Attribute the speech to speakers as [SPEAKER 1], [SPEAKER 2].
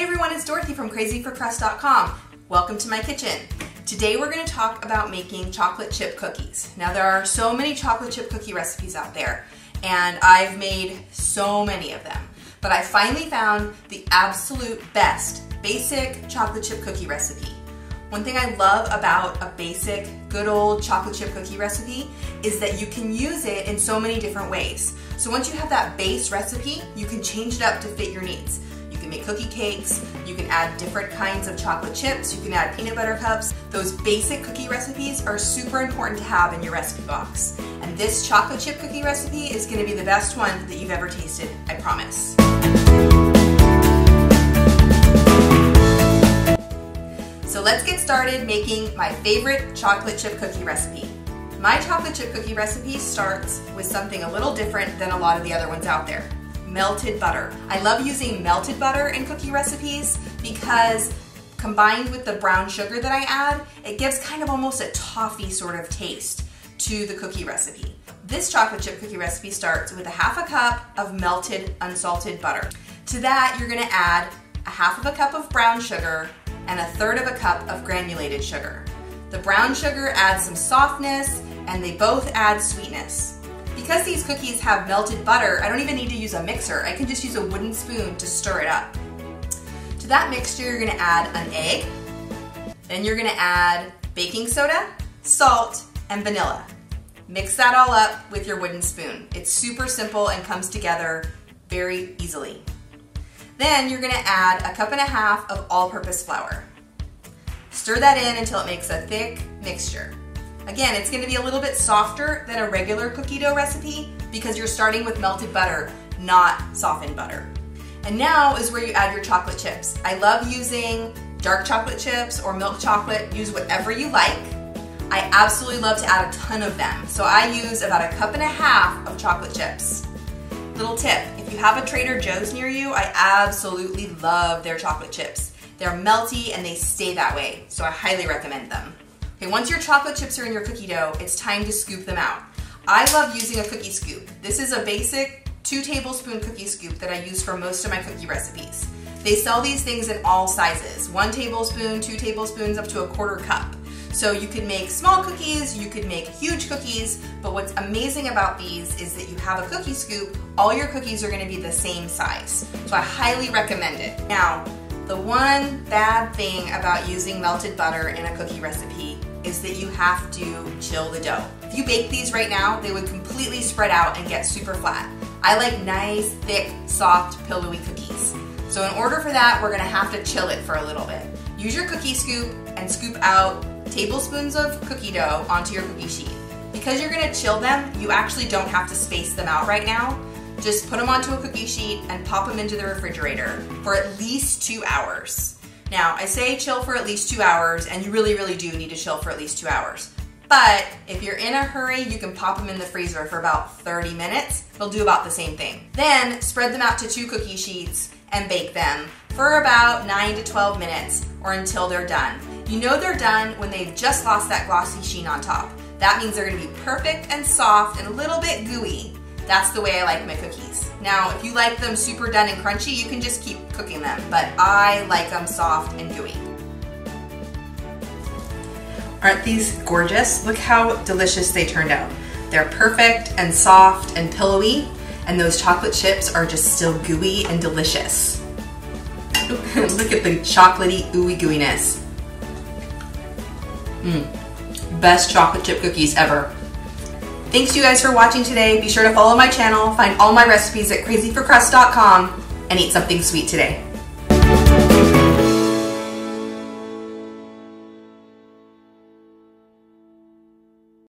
[SPEAKER 1] everyone, it's Dorothy from crazyforcrust.com. Welcome to my kitchen. Today we're going to talk about making chocolate chip cookies. Now there are so many chocolate chip cookie recipes out there, and I've made so many of them. But I finally found the absolute best basic chocolate chip cookie recipe. One thing I love about a basic, good old chocolate chip cookie recipe is that you can use it in so many different ways. So once you have that base recipe, you can change it up to fit your needs. You can make cookie cakes, you can add different kinds of chocolate chips, you can add peanut butter cups. Those basic cookie recipes are super important to have in your recipe box. And this chocolate chip cookie recipe is going to be the best one that you've ever tasted, I promise. So let's get started making my favorite chocolate chip cookie recipe. My chocolate chip cookie recipe starts with something a little different than a lot of the other ones out there. Melted butter. I love using melted butter in cookie recipes because combined with the brown sugar that I add, it gives kind of almost a toffee sort of taste to the cookie recipe. This chocolate chip cookie recipe starts with a half a cup of melted unsalted butter. To that, you're gonna add a half of a cup of brown sugar and a third of a cup of granulated sugar. The brown sugar adds some softness and they both add sweetness. Because these cookies have melted butter, I don't even need to use a mixer. I can just use a wooden spoon to stir it up. To that mixture, you're gonna add an egg, then you're gonna add baking soda, salt, and vanilla. Mix that all up with your wooden spoon. It's super simple and comes together very easily. Then you're gonna add a cup and a half of all-purpose flour. Stir that in until it makes a thick mixture. Again, it's gonna be a little bit softer than a regular cookie dough recipe because you're starting with melted butter, not softened butter. And now is where you add your chocolate chips. I love using dark chocolate chips or milk chocolate. Use whatever you like. I absolutely love to add a ton of them. So I use about a cup and a half of chocolate chips. Little tip, if you have a Trader Joe's near you, I absolutely love their chocolate chips. They're melty and they stay that way, so I highly recommend them. Okay, once your chocolate chips are in your cookie dough, it's time to scoop them out. I love using a cookie scoop. This is a basic 2 tablespoon cookie scoop that I use for most of my cookie recipes. They sell these things in all sizes, 1 tablespoon, 2 tablespoons, up to a 1/4 cup. So you could make small cookies, you could make huge cookies, but what's amazing about these is that you have a cookie scoop, all your cookies are gonna be the same size. So I highly recommend it. Now, the one bad thing about using melted butter in a cookie recipe is that you have to chill the dough. If you bake these right now, they would completely spread out and get super flat. I like nice, thick, soft, pillowy cookies. So in order for that, we're gonna have to chill it for a little bit. Use your cookie scoop and scoop out tablespoons of cookie dough onto your cookie sheet. Because you're gonna chill them, you actually don't have to space them out right now. Just put them onto a cookie sheet and pop them into the refrigerator for at least 2 hours. Now, I say chill for at least 2 hours, and you really, really do need to chill for at least 2 hours. But if you're in a hurry, you can pop them in the freezer for about 30 minutes. They'll do about the same thing. Then spread them out to 2 cookie sheets and bake them for about 9 to 12 minutes or until they're done. You know they're done when they've just lost that glossy sheen on top. That means they're gonna be perfect and soft and a little bit gooey. That's the way I like my cookies. Now, if you like them super done and crunchy, you can just keep cooking them, but I like them soft and gooey. Aren't these gorgeous? Look how delicious they turned out. They're perfect and soft and pillowy, and those chocolate chips are just still gooey and delicious. Look at the chocolatey, ooey gooiness. Best chocolate chip cookies ever. Thanks you guys for watching today. Be sure to follow my channel, find all my recipes at crazyforcrust.com, and eat something sweet today.